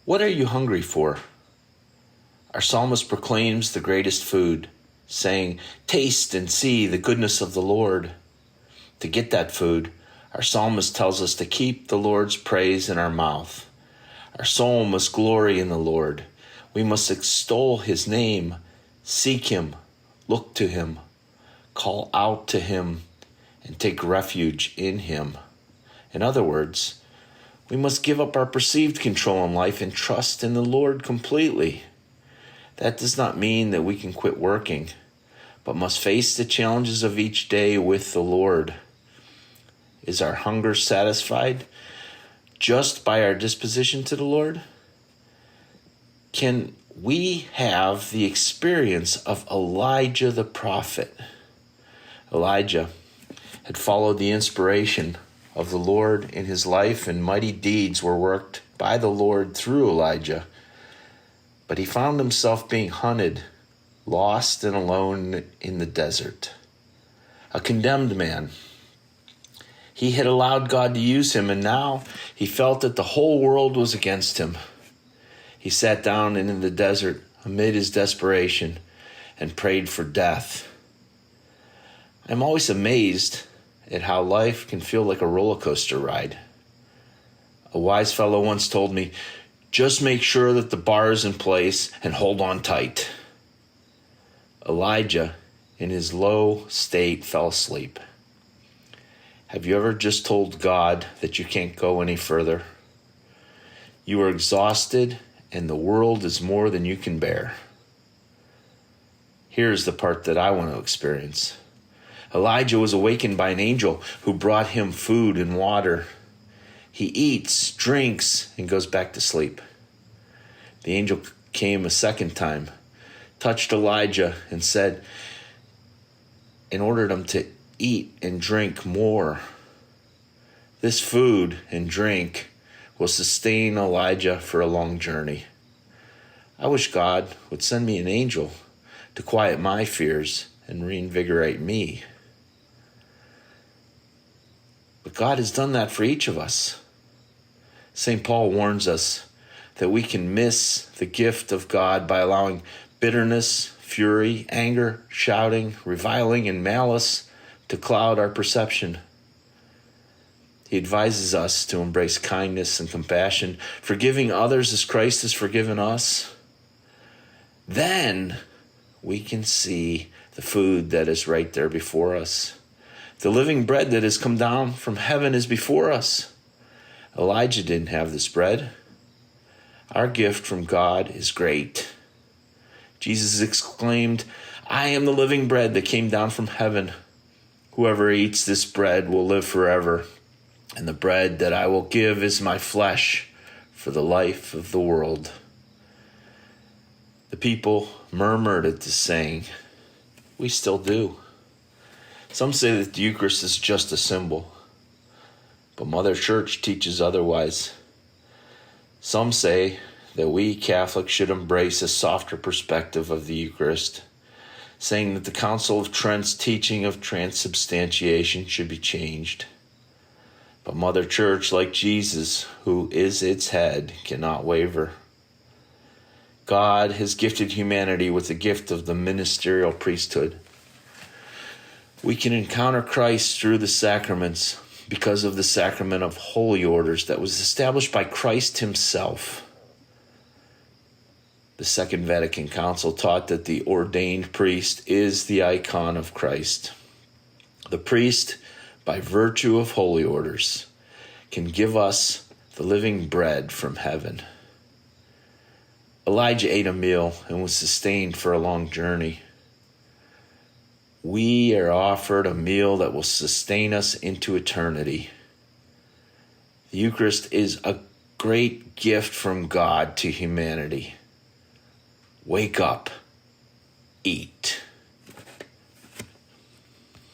What are you hungry for? Our psalmist proclaims the greatest food, saying, "Taste and see the goodness of the Lord." To get that food, our psalmist tells us to keep the Lord's praise in our mouth. Our soul must glory in the Lord. We must extol his name, seek him, look to him, call out to him, and take refuge in him. In other words, we must give up our perceived control in life and trust in the Lord completely. That does not mean that we can quit working, but must face the challenges of each day with the Lord. Is our hunger satisfied just by our disposition to the Lord? Can we have the experience of Elijah the prophet? Elijah had followed the inspiration of the Lord in his life, and mighty deeds were worked by the Lord through Elijah. But he found himself being hunted, lost and alone in the desert. A condemned man. He had allowed God to use him, and now he felt that the whole world was against him. He sat down in the desert amid his desperation and prayed for death. I'm always amazed at how life can feel like a roller coaster ride. A wise fellow once told me, "Just make sure that the bar is in place and hold on tight." Elijah, in his low state, fell asleep. Have you ever just told God that you can't go any further? You are exhausted and the world is more than you can bear. Here's the part that I want to experience. Elijah was awakened by an angel who brought him food and water. He eats, drinks, and goes back to sleep. The angel came a second time, touched Elijah, and said, and ordered him to eat and drink more. This food and drink will sustain Elijah for a long journey. I wish God would send me an angel to quiet my fears and reinvigorate me. But God has done that for each of us. St. Paul warns us that we can miss the gift of God by allowing bitterness, fury, anger, shouting, reviling, and malice to cloud our perception. He advises us to embrace kindness and compassion, forgiving others as Christ has forgiven us. Then we can see the food that is right there before us. The living bread that has come down from heaven is before us. Elijah didn't have this bread. Our gift from God is great. Jesus exclaimed, "I am the living bread that came down from heaven. Whoever eats this bread will live forever. And the bread that I will give is my flesh for the life of the world." The people murmured at this saying. We still do. Some say that the Eucharist is just a symbol, but Mother Church teaches otherwise. Some say that we Catholics should embrace a softer perspective of the Eucharist, saying that the Council of Trent's teaching of transubstantiation should be changed. But Mother Church, like Jesus, who is its head, cannot waver. God has gifted humanity with the gift of the ministerial priesthood. We can encounter Christ through the sacraments because of the sacrament of holy orders that was established by Christ himself. The Second Vatican Council taught that the ordained priest is the icon of Christ. The priest, by virtue of holy orders, can give us the living bread from heaven. Elijah ate a meal and was sustained for a long journey. We are offered a meal that will sustain us into eternity. The Eucharist is a great gift from God to humanity. Wake up, eat.